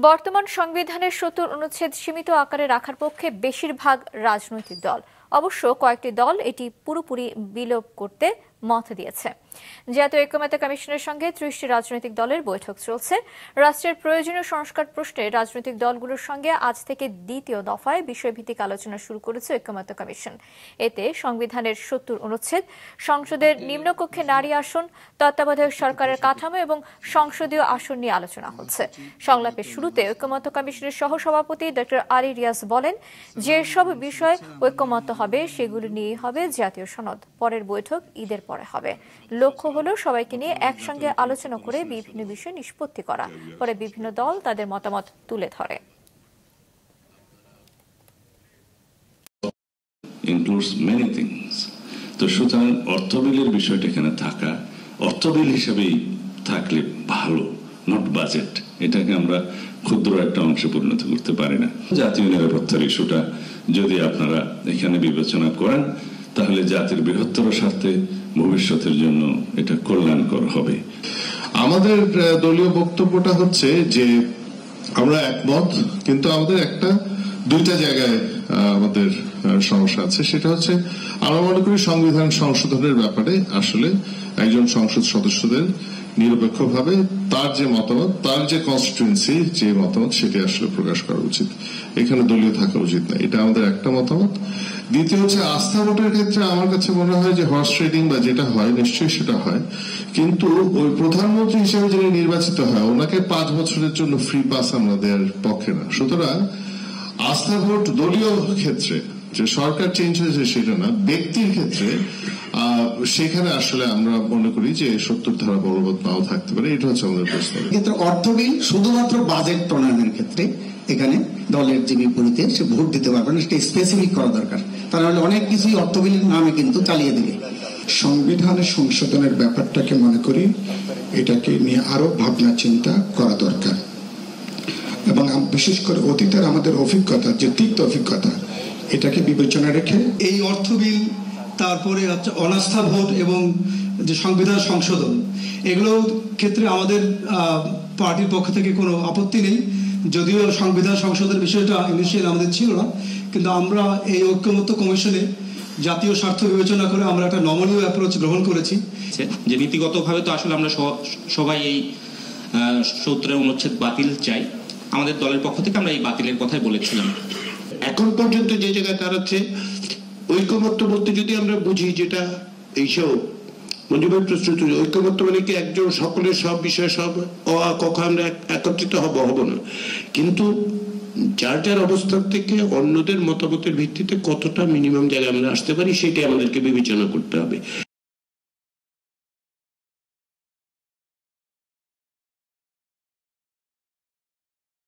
বর্তমান সংবিধানের ৭০ অনুচ্ছেদ সীমিত আকারে রাখার পক্ষে বেশিরভাগ রাজনৈতিক দল। অবশ্য কয়েকটি দল এটি পুরোপুরি বিলোপ করতে মত দিয়েছে। জাতীয় ঐক্যমত্য কমিশনের সঙ্গে ৩০টি রাজনৈতিক দলের বৈঠক চলছে। রাষ্ট্রের প্রয়োজনীয় সংস্কার প্রশ্নে রাজনৈতিক দলগুলোর সঙ্গে আজ থেকে দ্বিতীয় দফায় বিষয়ভিত্তিক আলোচনা শুরু করেছে ঐক্যমত্য কমিশন। এতে সংবিধানের ৭০ অনুচ্ছেদ, সংসদের নিম্নকক্ষে নারী আসন, তত্ত্বাবধায়ক সরকারের কাঠামো এবং সংসদীয় আসন নিয়ে আলোচনা হচ্ছে। সংলাপের শুরুতে ঐক্যমত্য কমিশনের সহসভাপতি ড আলী রিয়াজ বলেন, যেসব বিষয় ঐক্যমত্য হবে সেগুলো নিয়ে হবে জাতীয় সনদ। পরের বৈঠক ঈদের পরে হবে। লক্ষ্য হলো সবাইকে নিয়ে একসঙ্গে আলোচনা করে বিভিন্ন বিষয় নিষ্পত্তি করা। পরে বিভিন্ন দল তাদের মতামত তুলে ধরে। includes many things. তো সুতরাং অর্থ বিলের বিষয়টা এখানে থাকা, অর্থ বিল হিসেবেই থাকলে ভালো, নট বাজেট। এটাকে আমরা ক্ষুদ্র একটা অংশে পরিণত করতে পারি না। জাতীয় নিরাপত্তার ইস্যুটা যদি আপনারা এখানে বিবেচনা করেন, তাহলে জাতির বৃহত্তর স্বার্থে ভবিষ্যতের জন্য এটা কল্যাণকর হবে। আমাদের দলীয় বক্তব্যটা হচ্ছে যে আমরা একমত, কিন্তু আমাদের দুইটা জায়গায় আমাদের সমস্যা আছে। সেটা হচ্ছে আমরা মনে করি সংবিধান সংশোধনের ব্যাপারে আসলে একজন সংসদ সদস্যদের নিরপেক্ষভাবে তার যে মতামত, তার যে কনস্টিটুয়েন্সি যে মতামত, সেটা আসলে প্রকাশ করা উচিত। এখানে দলীয় থাকা উচিত না, এটা আমাদের একটা মতামত। দ্বিতীয় হচ্ছে আস্থা ভোটের ক্ষেত্রে আমার কাছে মনে হয় যে হর্স ট্রেডিং বা যেটা হয় নিশ্চয়ই সেটা হয়, কিন্তু ওই প্রধানমন্ত্রী হিসেবে যিনি নির্বাচিত হয় ওনাকে ৫ বছরের জন্য ফ্রি পাস আমরা দেওয়ার পক্ষে না। সুতরাং আস্থা ভোট দলীয় ক্ষেত্রে যে সরকার চেঞ্জ হয়েছে সেটা না, ব্যক্তির ক্ষেত্রে সেখানে আসলে আমরা মনে করি যে ৭০ ধারা বলবৎ নাও থাকতে পারে। এটা হচ্ছে আমাদের প্রশ্ন। কিন্তু অর্থ বিল শুধুমাত্র বাজেট প্রণয়নের ক্ষেত্রে এখানে দলের যে বিপরীতে সে ভোট দিতে পারবে না, সেটা স্পেসিফিক করা দরকার। তাহলে অনেক কিছুই অর্থ বিলের নামে কিন্তু চালিয়ে দেবে। সংবিধানের সংশোধনের ব্যাপারটাকে মনে করি এটাকে নিয়ে আরো ভাবনা চিন্তা করা দরকার, এবং বিশেষ করে অতীতের আমাদের অভিজ্ঞতা, যে তিক্ত অভিজ্ঞতা, এটাকে বিবেচনা রেখে এই অর্থ বিল, তারপরে অনাস্থা ভোট এবং যে সংবিধান সংশোধন, এগুলোর ক্ষেত্রে আমাদের পার্টির পক্ষ থেকে কোনো আপত্তি নেই। যদিও সংবিধান সংশোধনের বিষয়টা ইনিশিয়াল আমাদের ছিল না, কিন্তু আমরা এই ঐক্যমত্য কমিশনে জাতীয় স্বার্থ বিবেচনা করে আমরা একটা নমনীয় অ্যাপ্রোচ গ্রহণ করেছি। যে নীতিগতভাবে তো আসলে আমরা সবাই এই ৭০ অনুচ্ছেদ বাতিল চাই। আমাদের দলের পক্ষ থেকে আমরা এই বাতিলের কথাই বলেছিলাম। এখন পর্যন্ত যে জায়গায় দাঁড়াচ্ছে, ঐক্যমত্য বলতে যদি আমরা বুঝি যেটা এইসব মঞ্জুভাই প্রশ্ন, ঐক্যমত্য মানে কি একজন সকলের সব বিষয়ে সব কখন আমরা একত্রিত হব না, কিন্তু যার যার অবস্থান থেকে অন্যদের মতামতের ভিত্তিতে কতটা মিনিমাম জায়গায় আমরা আসতে পারি সেটাই আমাদেরকে বিবেচনা করতে হবে।